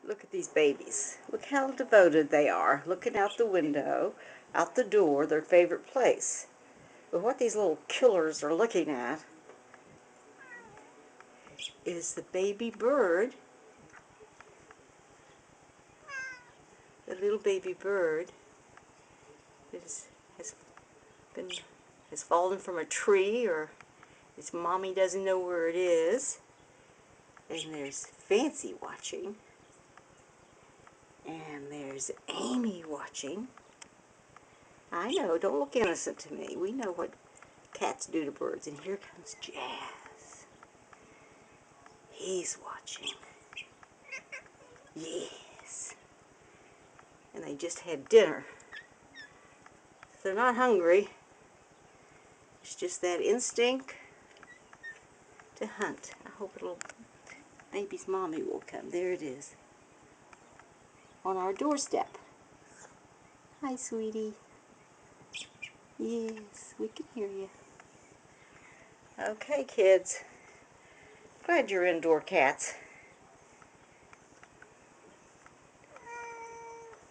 Look at these babies. Look how devoted they are, looking out the window, out the door, their favorite place. But what these little killers are looking at is the baby bird. The little baby bird has fallen from a tree, or its mommy doesn't know where it is. And there's Fancy watching. And there's Amy watching. I know, don't look innocent to me. We know what cats do to birds. And here comes Jazz. He's watching. Yes. And they just had dinner. They're not hungry. It's just that instinct to hunt. I hope baby's mommy will come. There it is. On our doorstep. Hi, sweetie. Yes, we can hear you. Okay, kids. Glad you're indoor cats.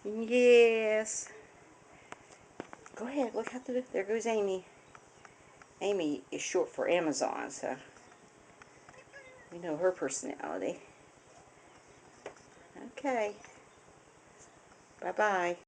Yes. Go ahead, look out there goes Amy. Amy is short for Amazon, so we know her personality. Okay. Bye-bye.